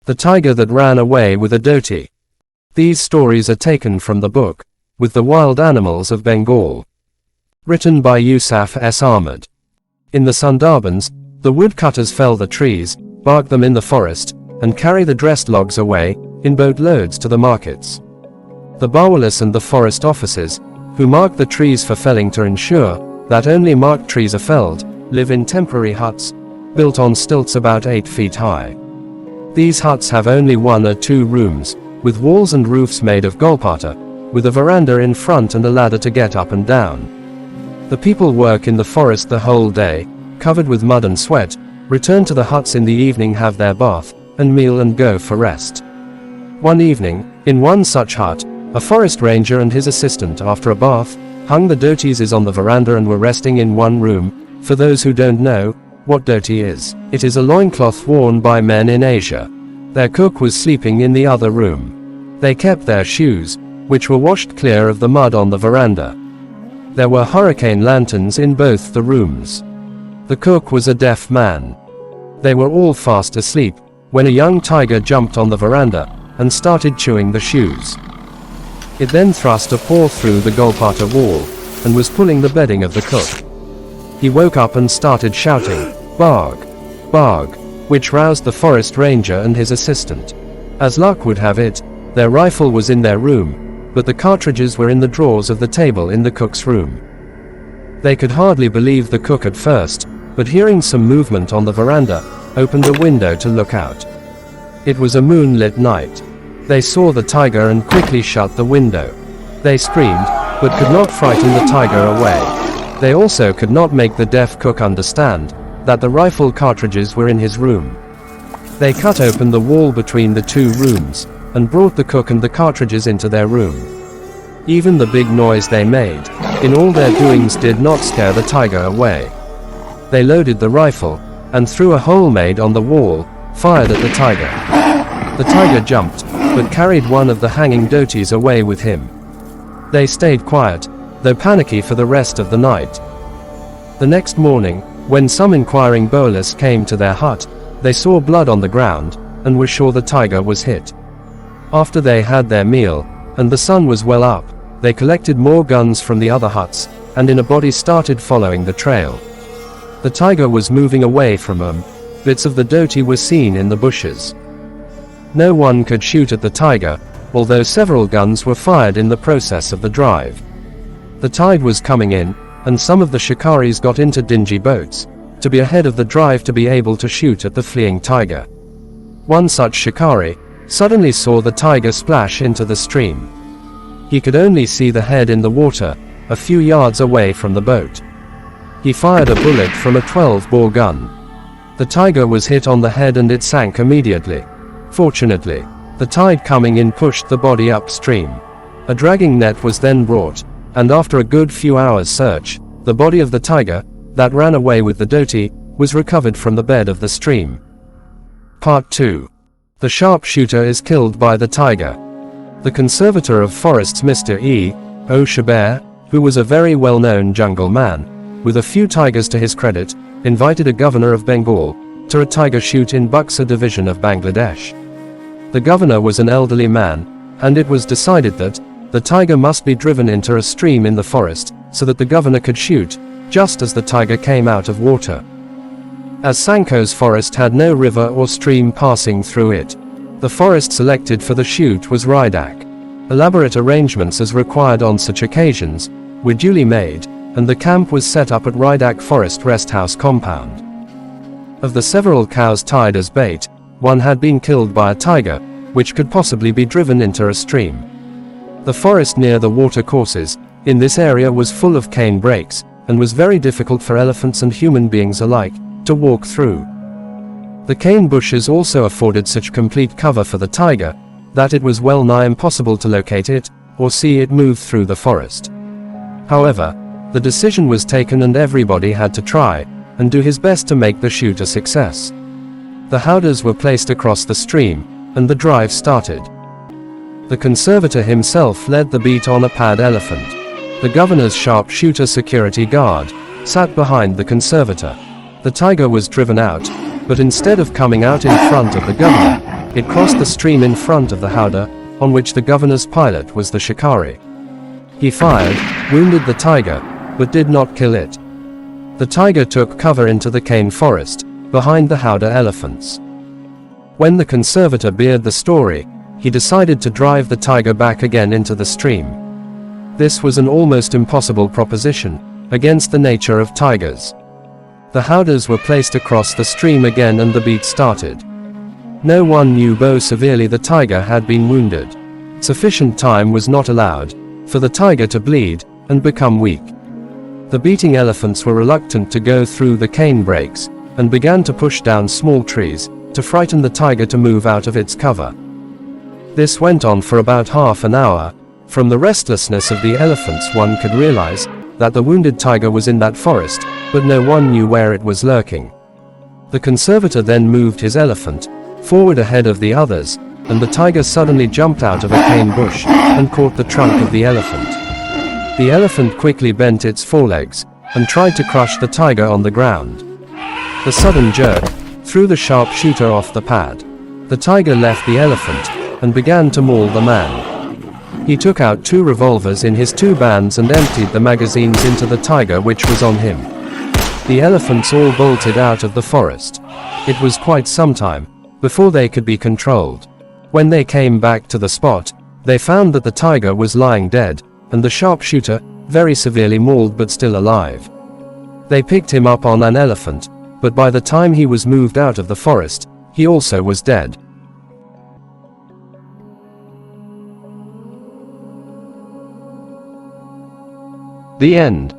The Tiger That Ran Away with a Dhoti. These stories are taken from the book, With the Wild Animals of Bengal. Written by Yousaf S. Ahmed. In the Sundarbans, the woodcutters fell the trees, bark them in the forest, and carry the dressed logs away, in boat loads to the markets. The Bawalis and the forest officers, who mark the trees for felling to ensure that only marked trees are felled, live in temporary huts, built on stilts about 8 feet high. These huts have only 1 or 2 rooms, with walls and roofs made of golpata, with a veranda in front and a ladder to get up and down. The people work in the forest the whole day, covered with mud and sweat, return to the huts in the evening, have their bath and meal and go for rest. One evening, in one such hut, a forest ranger and his assistant, after a bath, hung the dhotis on the veranda and were resting in one room. For those who don't know what dhoti is, it is a loincloth worn by men in Asia. Their cook was sleeping in the other room. They kept their shoes, which were washed clear of the mud on the veranda. There were hurricane lanterns in both the rooms. The cook was a deaf man. They were all fast asleep, when a young tiger jumped on the veranda, and started chewing the shoes. It then thrust a paw through the golpata wall, and was pulling the bedding of the cook. He woke up and started shouting, "Barg! Barg!" which roused the forest ranger and his assistant. As luck would have it, their rifle was in their room, but the cartridges were in the drawers of the table in the cook's room. They could hardly believe the cook at first, but hearing some movement on the veranda, opened a window to look out. It was a moonlit night. They saw the tiger and quickly shut the window. They screamed, but could not frighten the tiger away. They also could not make the deaf cook understand that the rifle cartridges were in his room. They cut open the wall between the 2 rooms, and brought the cook and the cartridges into their room. Even the big noise they made, in all their doings, did not scare the tiger away. They loaded the rifle, and through a hole made on the wall, fired at the tiger. The tiger jumped, but carried one of the hanging dhotis away with him. They stayed quiet, though panicky, for the rest of the night. The next morning, when some inquiring Bawalis came to their hut, they saw blood on the ground, and were sure the tiger was hit. After they had their meal, and the sun was well up, they collected more guns from the other huts, and in a body started following the trail. The tiger was moving away from them. Bits of the dhoti were seen in the bushes. No one could shoot at the tiger, although several guns were fired in the process of the drive. The tide was coming in, and some of the shikaris got into dingy boats, to be ahead of the drive to be able to shoot at the fleeing tiger. One such shikari suddenly saw the tiger splash into the stream. He could only see the head in the water, a few yards away from the boat. He fired a bullet from a 12-bore gun. The tiger was hit on the head and it sank immediately. Fortunately, the tide coming in pushed the body upstream. A dragging net was then brought, and after a good few hours' search, the body of the tiger that ran away with the dhoti was recovered from the bed of the stream. Part 2. The sharpshooter is killed by the tiger. The conservator of forests, Mr. E.O. Shaber, who was a very well-known jungle man, with a few tigers to his credit, invited a governor of Bengal to a tiger shoot in Buxar division of Bangladesh. The governor was an elderly man, and it was decided that the tiger must be driven into a stream in the forest, so that the governor could shoot, just as the tiger came out of water. As Sanko's forest had no river or stream passing through it, the forest selected for the shoot was Ridak. Elaborate arrangements as required on such occasions were duly made, and the camp was set up at Ridak Forest Rest House compound. Of the several cows tied as bait, one had been killed by a tiger, which could possibly be driven into a stream. The forest near the water courses in this area was full of cane brakes, and was very difficult for elephants and human beings alike to walk through. The cane bushes also afforded such complete cover for the tiger that it was well nigh impossible to locate it or see it move through the forest. However, the decision was taken and everybody had to try and do his best to make the shoot a success. The howdahs were placed across the stream, and the drive started. The conservator himself led the beat on a pad elephant. The governor's sharpshooter security guard sat behind the conservator. The tiger was driven out, but instead of coming out in front of the governor, It crossed the stream in front of the howdah, on which the governor's pilot was the shikari. He fired, wounded the tiger, but did not kill it. The tiger took cover into the cane forest, behind the howdah elephants. When the conservator beard the story, he decided to drive the tiger back again into the stream. This was an almost impossible proposition, against the nature of tigers. The howdahs were placed across the stream again and the beat started. No one knew how severely the tiger had been wounded. Sufficient time was not allowed for the tiger to bleed and become weak. The beating elephants were reluctant to go through the cane brakes, and began to push down small trees to frighten the tiger to move out of its cover. This went on for about half an hour. From the restlessness of the elephants one could realize that the wounded tiger was in that forest, but no one knew where it was lurking. The conservator then moved his elephant forward ahead of the others, and the tiger suddenly jumped out of a cane bush and caught the trunk of the elephant. The elephant quickly bent its forelegs and tried to crush the tiger on the ground. The sudden jerk threw the sharpshooter off the pad. The tiger left the elephant and began to maul the man. He took out 2 revolvers in his 2 bands and emptied the magazines into the tiger which was on him. The elephants all bolted out of the forest. It was quite some time before they could be controlled. When they came back to the spot, they found that the tiger was lying dead, and the sharpshooter, very severely mauled but still alive. They picked him up on an elephant, but by the time he was moved out of the forest, he also was dead. The end.